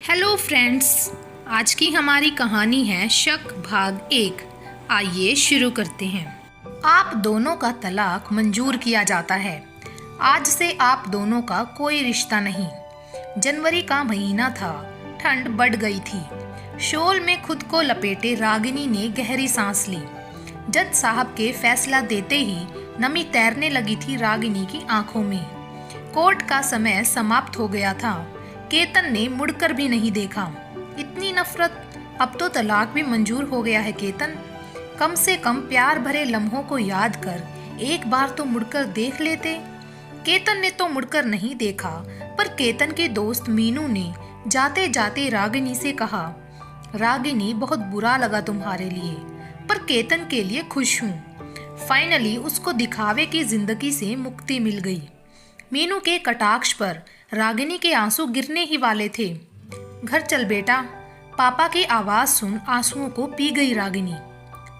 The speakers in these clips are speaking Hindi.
हेलो फ्रेंड्स, आज की हमारी कहानी है शक भाग 1। आइए शुरू करते हैं। आप दोनों का तलाक मंजूर किया जाता है। आज से आप दोनों का कोई रिश्ता नहीं। जनवरी का महीना था, ठंड बढ़ गई थी। शॉल में खुद को लपेटे रागिनी ने गहरी सांस ली। जज साहब के फैसला देते ही नमी तैरने लगी थी रागिनी की आंखों में। कोर्ट का समय समाप्त हो गया था। केतन ने मुड़कर भी नहीं देखा। इतनी नफरत, अब तो तलाक भी मंजूर हो गया है केतन। कम से कम प्यार भरे लम्हों को याद कर एक बार तो मुड़कर देख लेते। केतन ने तो मुड़कर नहीं देखा, पर केतन के दोस्त मीनू ने जाते जाते रागिनी से कहा, रागिनी बहुत बुरा लगा तुम्हारे लिए, पर केतन के लिए खुश हूँ। फाइनली उसको दिखावे की जिंदगी से मुक्ति मिल गई। मीनू के कटाक्ष पर रागिनी के आंसू गिरने ही वाले थे। घर चल बेटा, पापा की आवाज सुन आंसुओं को पी गई रागिनी।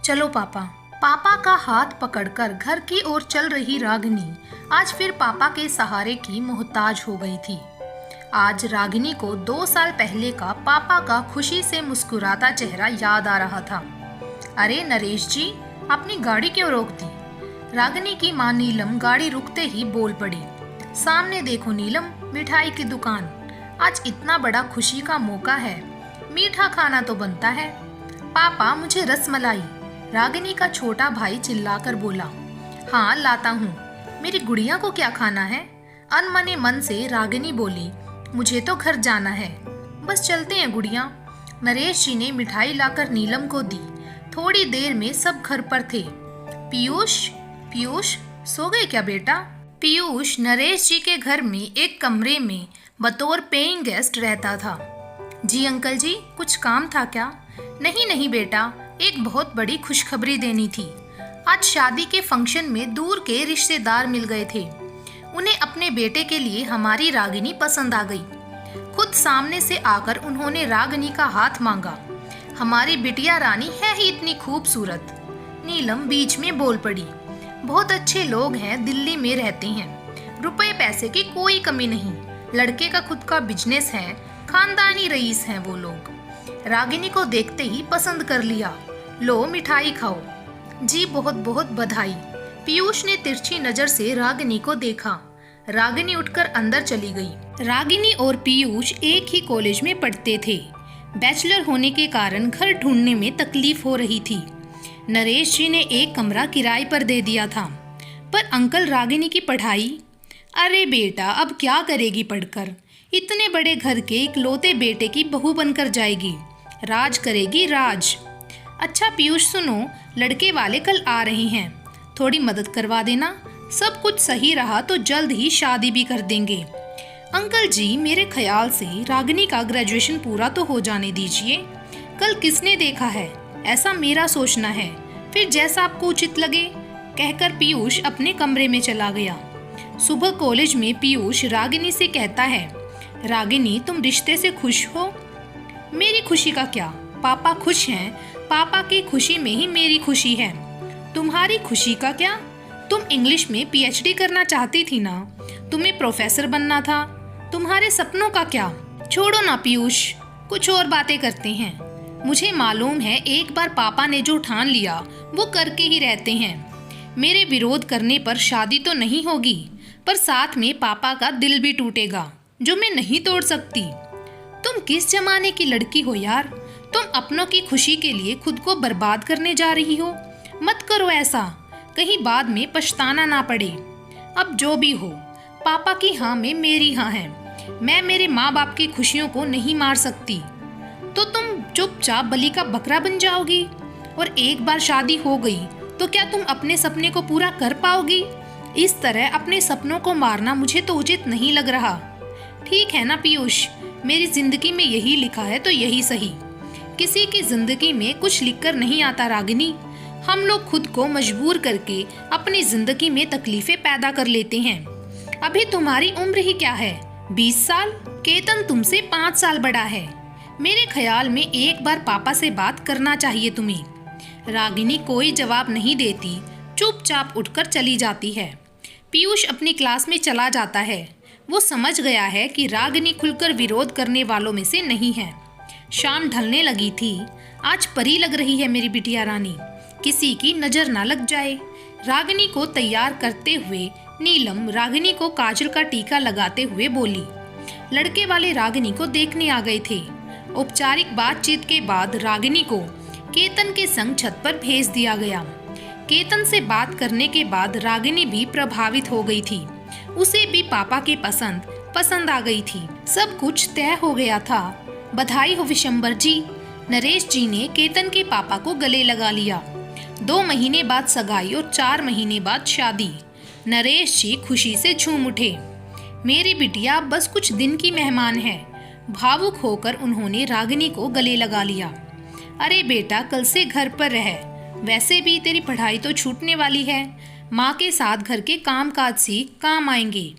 चलो पापा। पापा का हाथ पकड़कर घर की ओर चल रही रागिनी आज फिर पापा के सहारे की मोहताज हो गई थी। आज रागिनी को 2 साल पहले का पापा का खुशी से मुस्कुराता चेहरा याद आ रहा था। अरे नरेश जी, अपनी गाड़ी क्यों रोक दी? रागिनी की मां नीलम गाड़ी रुकते ही बोल पड़ी, सामने देखो नीलम, मिठाई की दुकान। आज इतना बड़ा खुशी का मौका है, मीठा खाना तो बनता है। पापा मुझे रसमलाई, रागिनी का छोटा भाई चिल्लाकर बोला। हाँ लाता हूँ, मेरी गुड़िया को क्या खाना है? अनमने मन से रागिनी बोली, मुझे तो घर जाना है। बस चलते हैं गुड़िया। नरेश जी ने मिठाई लाकर नीलम को दी। थोड़ी देर में सब घर पर थे। पीयूष, पीयूष सो गए क्या बेटा? पीयूष नरेश जी के घर में एक कमरे में बतौर पेइंग गेस्ट रहता था। जी अंकल जी, कुछ काम था क्या? नहीं नहीं बेटा, एक बहुत बड़ी खुशखबरी देनी थी। आज शादी के फंक्शन में दूर के रिश्तेदार मिल गए थे। उन्हें अपने बेटे के लिए हमारी रागिनी पसंद आ गई। खुद सामने से आकर उन्होंने रागिनी का हाथ मांगा। हमारी बिटिया रानी है ही इतनी खूबसूरत। नीलम बीच में बोल पड़ी, बहुत अच्छे लोग हैं, दिल्ली में रहते हैं, रुपए पैसे की कोई कमी नहीं, लड़के का खुद का बिजनेस है, खानदानी रईस हैं वो लोग। रागिनी को देखते ही पसंद कर लिया। लो मिठाई खाओ। जी बहुत बहुत बधाई। पीयूष ने तिरछी नजर से रागिनी को देखा। रागिनी उठकर अंदर चली गई। रागिनी और पीयूष एक ही कॉलेज में पढ़ते थे। बैचलर होने के कारण घर ढूंढने में तकलीफ हो रही थी। नरेश जी ने एक कमरा किराए पर दे दिया था, पर अंकल रागिनी की पढ़ाई। अरे बेटा, अब क्या करेगी पढ़कर? इतने बड़े घर के इकलौते बेटे की बहू बनकर जाएगी, राज करेगी राज। अच्छा पीयूष सुनो, लड़के वाले कल आ रहे हैं, थोड़ी मदद करवा देना। सब कुछ सही रहा तो जल्द ही शादी भी कर देंगे। अंकल जी, मेरे ख्याल से रागिनी का ग्रेजुएशन पूरा तो हो जाने दीजिए। कल किसने देखा है? ऐसा मेरा सोचना है, फिर जैसा आपको उचित लगे, कहकर पीयूष अपने कमरे में चला गया। सुबह कॉलेज में पीयूष रागिनी से कहता है, रागिनी तुम रिश्ते से खुश हो? मेरी खुशी का क्या, पापा खुश हैं, पापा की खुशी में ही मेरी खुशी है। तुम्हारी खुशी का क्या? तुम इंग्लिश में पीएचडी करना चाहती थी ना, तुम्हें प्रोफेसर बनना था। तुम्हारे सपनों का क्या? छोड़ो ना पीयूष, कुछ और बातें करते हैं। मुझे मालूम है एक बार पापा ने जो ठान लिया वो करके ही रहते हैं। मेरे विरोध करने पर शादी तो नहीं होगी, पर साथ में पापा का दिल भी टूटेगा, जो मैं नहीं तोड़ सकती। तुम किस जमाने की लड़की हो यार? तुम अपनों की खुशी के लिए खुद को बर्बाद करने जा रही हो। मत करो ऐसा, कहीं बाद में पछताना ना पड़े। अब जो भी हो, पापा की हाँ में मेरी हाँ है। मैं मेरे माँ बाप की खुशियों को नहीं मार सकती। तो तुम चुपचाप बलि का बकरा बन जाओगी, और एक बार शादी हो गई तो क्या तुम अपने सपने को पूरा कर पाओगी? इस तरह अपने सपनों को मारना मुझे तो उचित नहीं लग रहा। ठीक है ना पीयूष, मेरी जिंदगी में यही लिखा है तो यही सही। किसी की जिंदगी में कुछ लिखकर नहीं आता रागिनी। हम लोग खुद को मजबूर करके अपनी जिंदगी में तकलीफें पैदा कर लेते हैं। अभी तुम्हारी उम्र ही क्या है, 20 साल? केतन तुमसे 5 साल बड़ा है। मेरे ख्याल में एक बार पापा से बात करना चाहिए तुम्हें। रागिनी कोई जवाब नहीं देती, चुपचाप उठकर चली जाती है। पीयूष अपनी क्लास में चला जाता है। वो समझ गया है कि रागिनी खुलकर विरोध करने वालों में से नहीं है। शाम ढलने लगी थी। आज परी लग रही है मेरी बिटिया रानी, किसी की नजर ना लग जाए। रागिनी को तैयार करते हुए नीलम रागिनी को काजल का टीका लगाते हुए बोली। लड़के वाले रागिनी को देखने आ गए थे। औपचारिक बातचीत के बाद रागिनी को केतन के संग छत पर भेज दिया गया। केतन से बात करने के बाद रागिनी भी प्रभावित हो गई थी। उसे भी पापा की पसंद आ गई थी। सब कुछ तय हो गया था। बधाई हो विशंबर जी। नरेश जी ने केतन के पापा को गले लगा लिया। 2 महीने बाद सगाई और 4 महीने बाद शादी। नरेश जी खुशी से झूम उठे। मेरी बिटिया बस कुछ दिन की मेहमान है। भावुक होकर उन्होंने रागिनी को गले लगा लिया। अरे बेटा, कल से घर पर रह। वैसे भी तेरी पढ़ाई तो छूटने वाली है। माँ के साथ घर के कामकाज से काम आएंगे।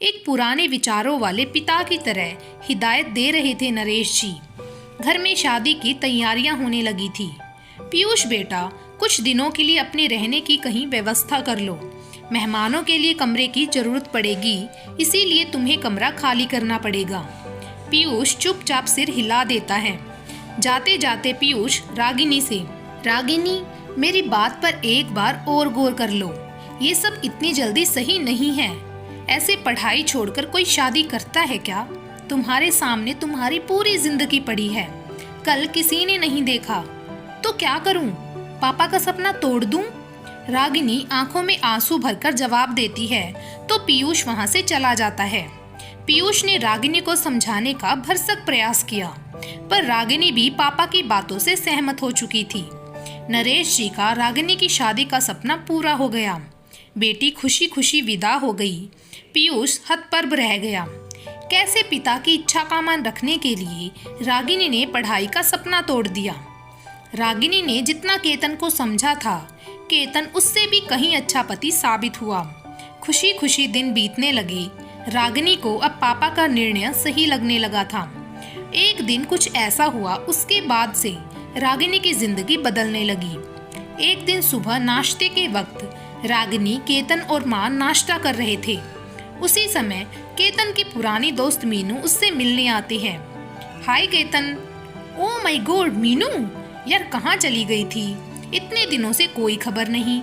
एक पुराने विचारों वाले पिता की तरह हिदायत दे रहे थे नरेश जी। घर में शादी की तैयारियां होने लगी थी। पीयूष बेटा, कुछ दिनों के लिए अपने रहने की कहीं व्यवस्था कर लो। मेहमानों के लिए कमरे की जरूरत पड़ेगी, इसीलिए तुम्हें कमरा खाली करना पड़ेगा। पीयूष चुपचाप सिर हिला देता है। जाते जाते पीयूष रागिनी से, रागिनी, मेरी बात पर एक बार और गौर कर लो। ये सब इतनी जल्दी सही नहीं है। ऐसे पढ़ाई छोड़कर कोई शादी करता है क्या? तुम्हारे सामने तुम्हारी पूरी जिंदगी पड़ी है। कल किसी ने नहीं देखा तो क्या करूं? पापा का सपना तोड़ दूं? रागिनी आंखों में आंसू भरकर जवाब देती है तो पीयूष वहां से चला जाता है। पीयूष ने रागिनी को समझाने का भरसक प्रयास किया, पर रागिनी भी पापा की बातों से सहमत हो चुकी थी। नरेश जी का रागिनी की शादी का सपना पूरा हो गया। बेटी खुशी खुशी विदा हो गई। पीयूष हतप्रभ रह गया। कैसे पिता की इच्छा का मान रखने के लिए रागिनी ने पढ़ाई का सपना तोड़ दिया। रागिनी ने जितना केतन को समझा था, केतन उससे भी कहीं अच्छा पति साबित हुआ। खुशी खुशी दिन बीतने लगे। रागिनी को अब पापा का निर्णय सही लगने लगा था। एक दिन कुछ ऐसा हुआ, उसके बाद से रागिनी की जिंदगी बदलने लगी। एक दिन सुबह नाश्ते के वक्त रागिनी, केतन और माँ नाश्ता कर रहे थे। उसी समय केतन की पुरानी दोस्त मीनू उससे मिलने आती है। Hi Ketan. Oh my God Meenu, यार कहाँ चली गई थी? इतने दिनों से कोई खबर नहीं।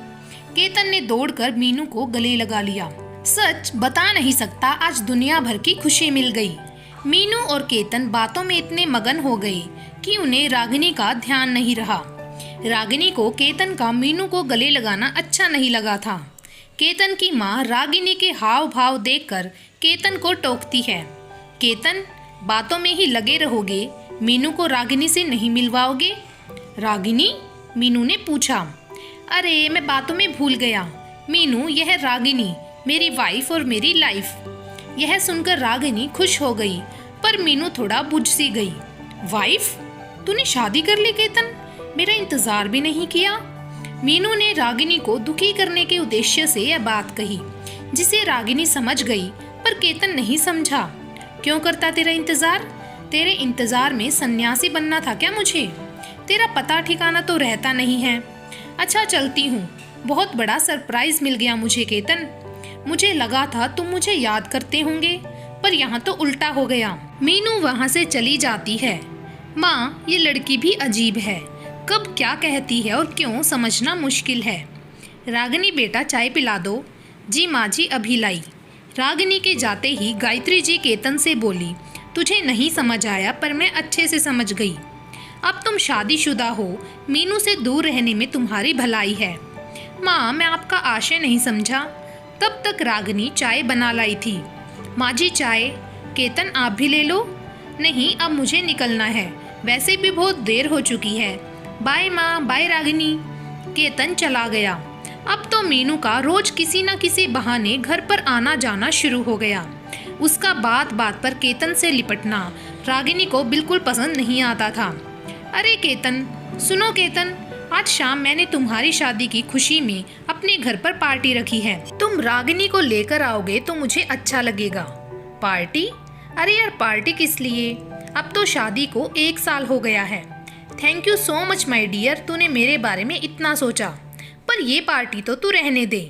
केतन ने दौड़कर मीनू को गले लगा लिया। सच बता नहीं सकता, आज दुनिया भर की खुशी मिल गई। मीनू और केतन बातों में इतने मगन हो गए कि उन्हें रागिनी का ध्यान नहीं रहा। रागिनी को केतन का मीनू को गले लगाना अच्छा नहीं लगा था। केतन की माँ रागिनी के हाव भाव देखकर केतन को टोकती है। केतन, बातों में ही लगे रहोगे, मीनू को रागिनी से नहीं मिलवाओगे? रागिनी? मीनू ने पूछा। अरे मैं बातों में भूल गया। मीनू, यह रागिनी, मेरी वाइफ और मेरी लाइफ। यह सुनकर रागिनी खुश हो गई, पर मीनू थोड़ा बुझ सी गई। वाइफ? तूने शादी कर ली केतन? मेरा इंतजार भी नहीं किया। मीनू ने रागिनी को दुखी करने के उद्देश्य से यह बात कही, जिसे रागिनी समझ गई, पर केतन नहीं समझा। क्यों करता तेरा इंतजार? तेरे इंतजार में सन्यासी बनना था क्या मुझे? तेरा पता ठिकाना तो रहता नहीं है। अच्छा चलती हूँ, बहुत बड़ा सरप्राइज मिल गया मुझे केतन। मुझे लगा था तुम मुझे याद करते होंगे, पर यहाँ तो उल्टा हो गया। मीनू वहाँ से चली जाती है। माँ, ये लड़की भी अजीब है, कब क्या कहती है और क्यों समझना मुश्किल है। रागिनी बेटा चाय पिला दो। जी माँ जी, अभी लाई। रागिनी के जाते ही गायत्री जी केतन से बोली, तुझे नहीं समझ आया पर मैं अच्छे से समझ गई। अब तुम शादीशुदा हो, मीनू से दूर रहने में तुम्हारी भलाई है। माँ, मैं आपका आशय नहीं समझा। तब तक रागिनी चाय बना लाई थी। माँ जी चाय। केतन आप भी ले लो। नहीं, अब मुझे निकलना है, वैसे भी बहुत देर हो चुकी है। बाय माँ, बाय रागिनी। केतन चला गया। अब तो मीनू का रोज किसी न किसी बहाने घर पर आना जाना शुरू हो गया। उसका बात बात पर केतन से लिपटना रागिनी को बिल्कुल पसंद नहीं आता था। अरे केतन, सुनो केतन, आज शाम मैंने तुम्हारी शादी की खुशी में अपने घर पर पार्टी रखी है। तुम रागिनी को लेकर आओगे तो मुझे अच्छा लगेगा। पार्टी? अरे यार, पार्टी किस लिए? अब तो शादी को 1 साल हो गया है। Thank you so much my dear, तूने मेरे बारे में इतना सोचा, पर ये पार्टी तो तू रहने दे।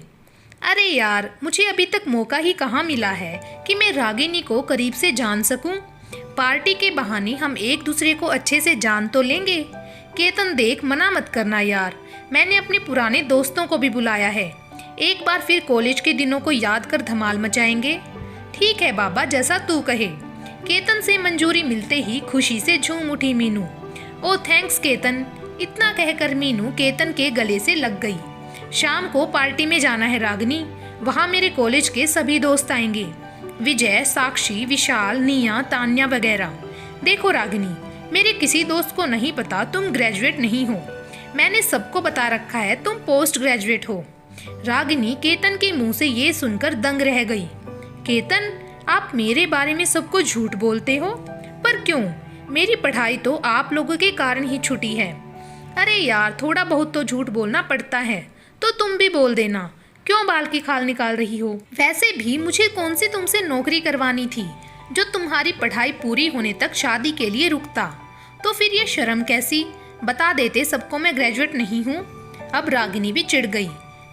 अरे यार, मुझे अभी तक मौका ही कहाँ मिला है कि मैं रागिनी को करीब से जान सकूं। पार्टी के बहाने हम एक दूसरे को अच्छे से जान तो लेंगे। केतन देख, मना मत करना यार, मैंने अपने पुराने दोस्तों को भी बुलाया है। एक बार फिर कॉलेज के दिनों को याद कर धमाल मचाएंगे। ठीक है बाबा, जैसा तू कहे। केतन से मंजूरी मिलते ही खुशी से झूम उठी मीनू। ओ थैंक्स केतन, इतना कहकर मीनू केतन के गले से लग गई। शाम को पार्टी में जाना है रागिनी, वहाँ मेरे कॉलेज के सभी दोस्त आएंगे, विजय, साक्षी, विशाल, निया, तान्या वगैरह। देखो रागिनी, मेरे किसी दोस्त को नहीं पता तुम ग्रेजुएट नहीं हो। मैंने सबको बता रखा है तुम पोस्ट ग्रेजुएट हो। रागिनी केतन के मुंह से ये सुनकर दंग रह गई। केतन, आप मेरे बारे में सबको झूठ बोलते हो, पर क्यों? मेरी पढ़ाई तो आप लोगों के कारण ही छूटी है। अरे यार, थोड़ा बहुत तो झूठ बोलना पड़ता है, तो तुम भी बोल देना। क्यों बाल की खाल निकाल रही हो? वैसे भी मुझे कौन सी तुमसे नौकरी करवानी थी जो तुम्हारी पढ़ाई पूरी होने तक शादी के लिए रुकता? तो फिर ये शर्म कैसी? बता देते सबको मैं ग्रेजुएट नहीं हूँ। अब रागिनी भी चिढ़ गई।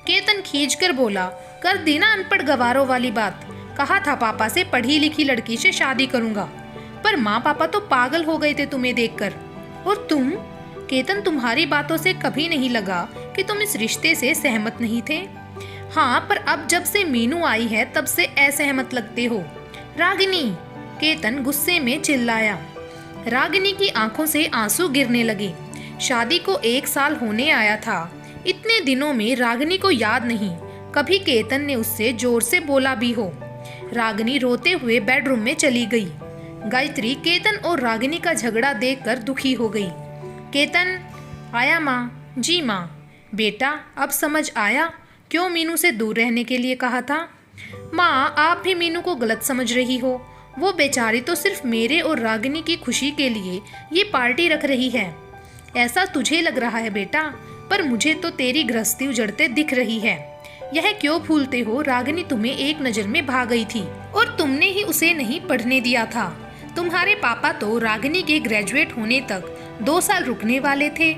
केतन खींचकर बोला, कर देना अनपढ़ गवारों वाली बात। कहा था पापा से पढ़ी लिखी लड़की से शादी करूंगा, पर माँ पापा तो पागल हो गए थे तुम्हें देखकर। और तुम? केतन, तुम्हारी बातों से कभी नहीं लगा कि तुम इस रिश्ते से सहमत नहीं थे। हाँ, पर अब जब से मीनू आई है तब से असहमत लगते हो। रागिनी, केतन गुस्से में चिल्लाया। रागिनी की आंखों से आंसू गिरने लगे। शादी को 1 साल होने आया था। इतने दिनों में रागिनी को याद नहीं कभी केतन ने उससे जोर से बोला भी हो। रागिनी रोते हुए बेडरूम में चली गई। गायत्री केतन और रागिनी का झगड़ा देखकर दुखी हो गई। केतन, आया माँ? जी माँ। बेटा, अब समझ आया क्यों मीनू से दूर रहने के लिए कहा था? माँ, आप भी मीनू को गलत समझ रही हो। वो बेचारी तो सिर्फ मेरे और रागिनी की खुशी के लिए ये पार्टी रख रही है। ऐसा तुझे लग रहा है बेटा, पर मुझे तो तेरी गृहस्थी उजड़ते दिख रही है। यह क्यों भूलते हो, रागिनी तुम्हें एक नज़र में भा गई थी और तुमने ही उसे नहीं पढ़ने दिया था। तुम्हारे पापा तो रागिनी के ग्रेजुएट होने तक 2 साल रुकने वाले थे,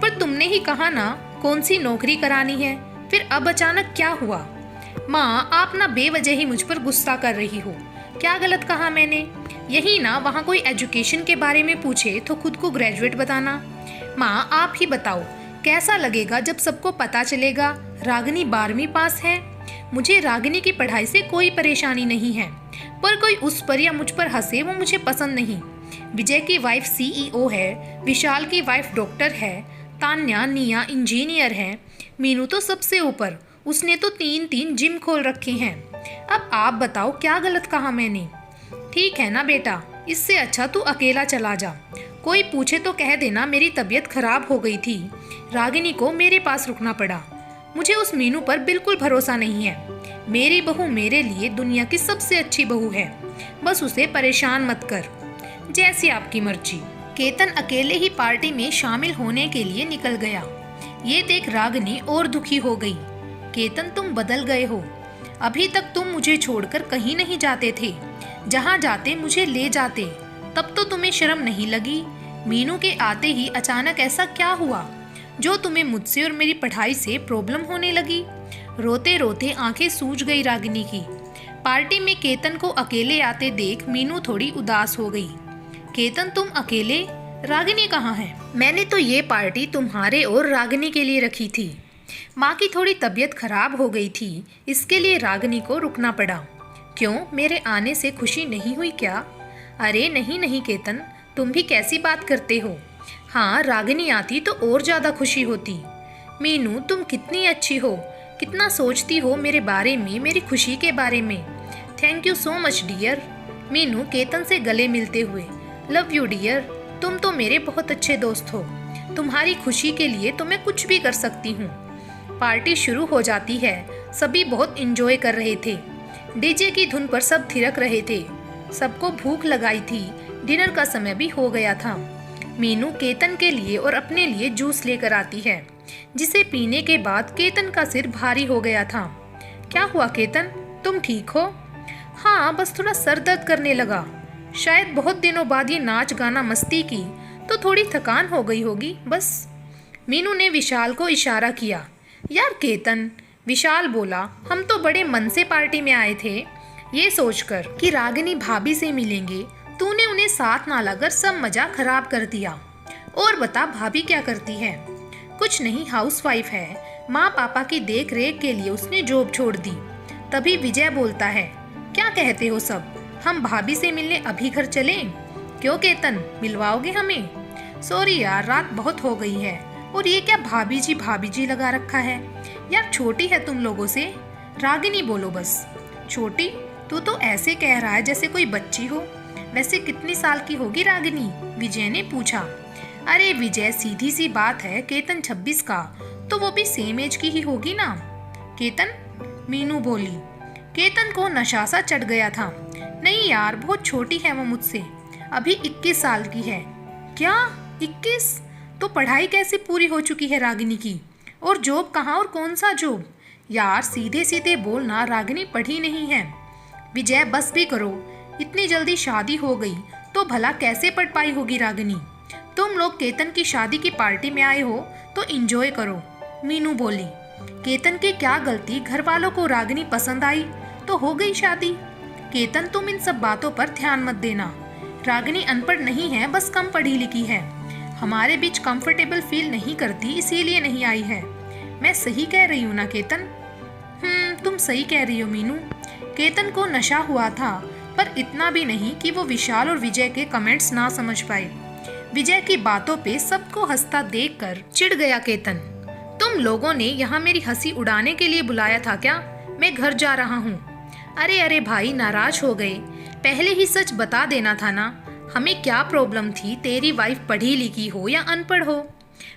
पर तुमने ही कहा ना कौन सी नौकरी करानी है। फिर अब अचानक क्या हुआ? माँ, आप ना बेवजह ही मुझ पर गुस्सा कर रही हो। क्या गलत कहा मैंने? यही ना, वहाँ कोई एजुकेशन के बारे में पूछे तो खुद को ग्रेजुएट बताना। माँ, आप ही बताओ, कैसा लगेगा जब सबको पता चलेगा रागिनी 12वीं पास है? मुझे रागिनी की पढ़ाई से कोई परेशानी नहीं है, पर कोई उस पर या मुझ पर हंसे वो मुझे पसंद नहीं। विजय की वाइफ CEO है, विशाल की वाइफ डॉक्टर है, तान्या, निया इंजीनियर है, मीनू तो सबसे ऊपर, उसने तो 3 जिम खोल रखे हैं। अब आप बताओ क्या गलत कहा मैंने? ठीक है ना बेटा, इससे अच्छा तू अकेला चला जा। कोई पूछे तो कह देना मेरी तबीयत खराब हो गई थी, रागिनी को मेरे पास रुकना पड़ा। मुझे उस मीनू पर बिल्कुल भरोसा नहीं है। मेरी बहू मेरे लिए दुनिया की सबसे अच्छी बहू है, बस उसे परेशान मत कर। जैसी आपकी मर्जी। केतन अकेले ही पार्टी में शामिल होने के लिए निकल गया। ये देख रागिनी और दुखी हो गई। केतन, तुम बदल गए हो। अभी तक तुम मुझे छोड़कर कहीं नहीं जाते थे, जहाँ जाते मुझे ले जाते। तब तो तुम्हें शर्म नहीं लगी। मीनू के आते ही अचानक ऐसा क्या हुआ जो तुम्हें मुझसे और मेरी पढ़ाई से प्रॉब्लम होने लगी? रोते रोते आंखें सूज गई रागिनी की। पार्टी में केतन को अकेले आते देख मीनू थोड़ी उदास हो गई। केतन, तुम अकेले? रागिनी कहाँ है? मैंने तो ये पार्टी तुम्हारे और रागिनी के लिए रखी थी। माँ की थोड़ी तबीयत खराब हो गई थी, इसके लिए रागिनी को रुकना पड़ा। क्यों, मेरे आने से खुशी नहीं हुई क्या? अरे नहीं नहीं केतन, तुम भी कैसी बात करते हो। हाँ, रागिनी आती तो और ज़्यादा खुशी होती। मीनू, तुम कितनी अच्छी हो, कितना सोचती हो मेरे बारे में, मेरी खुशी के बारे में। Thank you so much dear. Meenu Ketan से गले मिलते हुए, लव यू डियर, तुम तो मेरे बहुत अच्छे दोस्त हो। तुम्हारी खुशी के लिए तो मैं कुछ भी कर सकती हूँ। पार्टी शुरू हो जाती है। सभी बहुत इंजॉय कर रहे थे। डीजे की धुन पर सब थिरक रहे थे। सबको भूख लगाई थी। डिनर का समय भी हो गया था। मीनू केतन के लिए और अपने लिए जूस लेकर आती है, जिसे पीने के बाद केतन का सिर भारी हो गया था। क्या हुआ केतन, तुम ठीक हो? हाँ, बस थोड़ा सर दर्द करने लगा। शायद बहुत दिनों बाद ये नाच गाना मस्ती की तो थोड़ी थकान हो गई होगी बस। मीनू ने विशाल को इशारा किया। यार केतन, विशाल बोला, हम तो बड़े मन से पार्टी में आए थे, ये सोचकर कि रागिनी भाभी से मिलेंगे तूने उन्हें साथ ना लाकर सब मजा खराब कर दिया। और बता भाभी क्या करती है? कुछ नहीं, हाउसवाइफ है। माँ पापा की देख रेख के लिए उसने जॉब छोड़ दी। तभी विजय बोलता है, क्या कहते हो सब, हम भाभी से मिलने अभी घर चलें? क्यों केतन, मिलवाओगे हमें? सॉरी यार, रात बहुत हो गई है। और ये क्या भाभी जी लगा रखा है यार, छोटी है तुम लोगों से। रागिनी बोलो बस। छोटी? तू तो ऐसे कह रहा है जैसे कोई बच्ची हो। वैसे कितनी साल की होगी रागिनी? विजय ने पूछा। अरे विजय, सीधी सी बात है, केतन 26 का, तो वो भी सेम एज की ही होगी ना। केतन? मीनू बोली। केतन को नशा सा चढ़ गया था। नहीं यार, बहुत छोटी है वो मुझसे, अभी 21 साल की है। क्या 21? तो पढ़ाई कैसे पूरी हो चुकी है रागिनी की? और जॉब कहाँ, और कौन सा जॉब? यार सीधे सीधे बोलना, रागिनी पढ़ी नहीं है। विजय बस भी करो, इतनी जल्दी शादी हो गई तो भला कैसे पढ़ पाई होगी रागिनी? तुम लोग केतन की शादी की पार्टी में आए हो तो एंजॉय करो, मीनू बोली। केतन की क्या गलती, घर वालों को रागिनी पसंद आई तो हो गई शादी। केतन तुम इन सब बातों पर ध्यान मत देना, रागिनी अनपढ़ नहीं है, बस कम पढ़ी लिखी है। हमारे बीच कंफर्टेबल फील नहीं करती, इसीलिए नहीं आई है। मैं सही कह रही हूँ ना केतन? तुम सही कह रही हो मीनू। केतन को नशा हुआ था, पर इतना भी नहीं कि वो विशाल और विजय के कमेंट्स ना समझ पाए। विजय की बातों पे सबको हंसता देखकर चिढ़ गया केतन। तुम लोगों ने यहाँ मेरी हंसी उड़ाने के लिए बुलाया था क्या? मैं घर जा रहा हूँ। अरे भाई, नाराज हो गए? पहले ही सच बता देना था ना। हमें क्या प्रॉब्लम थी, तेरी वाइफ पढ़ी लिखी हो या अनपढ़ हो?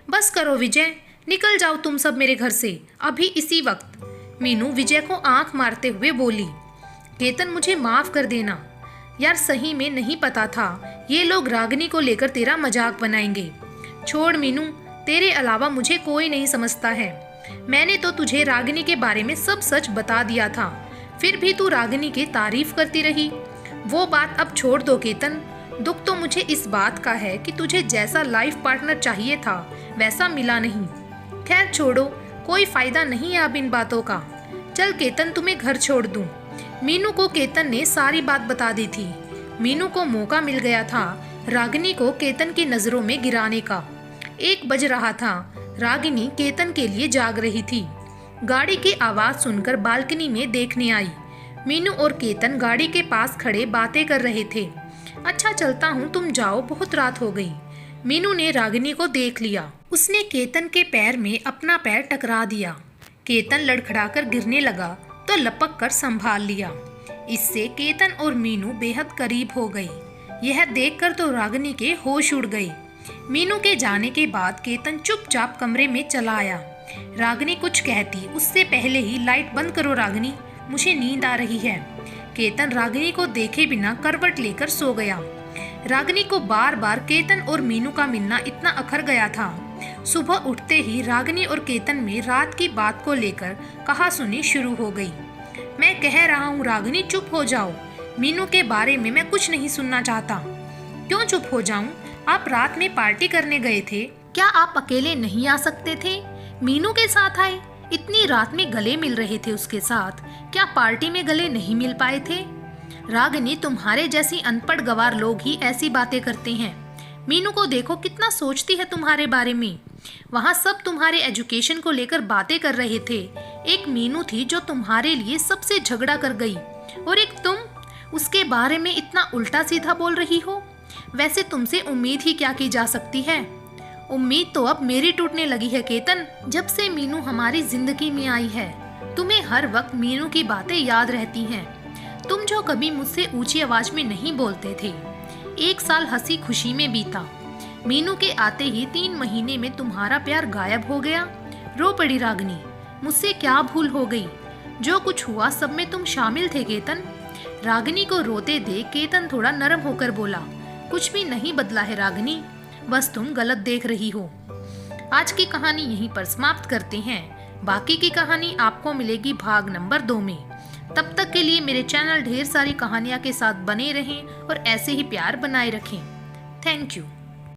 बस करो विजय, निकल जाओ तुम सब मेरे घर से अभी इसी वक्त। मीनू विजय को आंख मारते हुए बोली। केतन मुझे माफ कर देना यार, सही में नहीं पता था ये लोग रागिनी को लेकर तेरा मजाक बनाएंगे। छोड़ मीनू, तेरे अलावा मुझे कोई नहीं समझता है। मैंने तो तुझे रागिनी के बारे में सब सच बता दिया था, फिर भी तू रागिनी की तारीफ करती रही। वो बात अब छोड़ दो केतन। दुख तो मुझे इस बात का है कि तुझे जैसा लाइफ पार्टनर चाहिए था वैसा मिला नहीं। खैर छोड़ो, कोई फायदा नहीं है अब इन बातों का। चल केतन, तुम्हें घर छोड़ दूं। मीनू को केतन ने सारी बात बता दी थी। मीनू को मौका मिल गया था रागिनी को केतन की नजरों में गिराने का। 1 बज रहा था। रागिनी केतन के लिए जाग रही थी। गाड़ी की आवाज सुनकर बालकनी में देखने आई। मीनू और केतन गाड़ी के पास खड़े बातें कर रहे थे। अच्छा चलता हूँ, तुम जाओ, बहुत रात हो गई। मीनू ने रागिनी को देख लिया। उसने केतन के पैर में अपना पैर टकरा दिया। केतन लड़खड़ाकर गिरने लगा तो लपक कर संभाल लिया। इससे केतन और मीनू बेहद करीब हो गए। यह देखकर तो रागिनी के होश उड़ गए। मीनू के जाने के बाद केतन चुपचाप कमरे में चला आया। रागिनी कुछ कहती उससे पहले ही, लाइट बंद करो रागिनी, मुझे नींद आ रही है। केतन रागिनी को देखे बिना करवट लेकर सो गया। रागिनी को बार बार केतन और मीनू का मिलना इतना अखर गया था। सुबह उठते ही रागिनी और केतन में रात की बात को लेकर कहासुनी शुरू हो गई। मैं कह रहा हूँ रागिनी, चुप हो जाओ। मीनू के बारे में मैं कुछ नहीं सुनना चाहता। क्यों चुप हो जाऊं? आप रात में पार्टी करने गए थे, क्या आप अकेले नहीं आ सकते थे? मीनू के साथ आए, इतनी रात में गले मिल रहे थे उसके साथ, क्या पार्टी में गले नहीं मिल पाए थे? रागिनी, तुम्हारे जैसी अनपढ़ गवार लोग ही ऐसी बातें करते हैं। मीनू को देखो कितना सोचती है तुम्हारे बारे में। वहाँ सब तुम्हारे एजुकेशन को लेकर बातें कर रहे थे। एक मीनू थी जो तुम्हारे लिए सबसे झगड़ा कर गई, और एक तुम उसके बारे में इतना उल्टा सीधा बोल रही हो। वैसे तुमसे उम्मीद ही क्या की जा सकती है? उम्मीद तो अब मेरी टूटने लगी है केतन। जब से मीनू हमारी जिंदगी में आई है, तुम्हें हर वक्त मीनू की बातें याद रहती हैं। तुम जो कभी मुझसे ऊंची आवाज में नहीं बोलते थे। 1 साल हंसी खुशी में बीता। मीनू के आते ही 3 महीने में तुम्हारा प्यार गायब हो गया। रो पड़ी रागिनी, मुझसे क्या भूल हो गई? जो कुछ हुआ सब में तुम शामिल थे केतन। रागिनी को रोते देख केतन थोड़ा नरम होकर बोला, कुछ भी नहीं बदला है रागिनी, बस तुम गलत देख रही हो। आज की कहानी यहीं पर समाप्त करते हैं। बाकी की कहानी आपको मिलेगी भाग नंबर 2 में। तब तक के लिए मेरे चैनल ढेर सारी कहानियां के साथ बने रहें और ऐसे ही प्यार बनाए रखें। Thank you.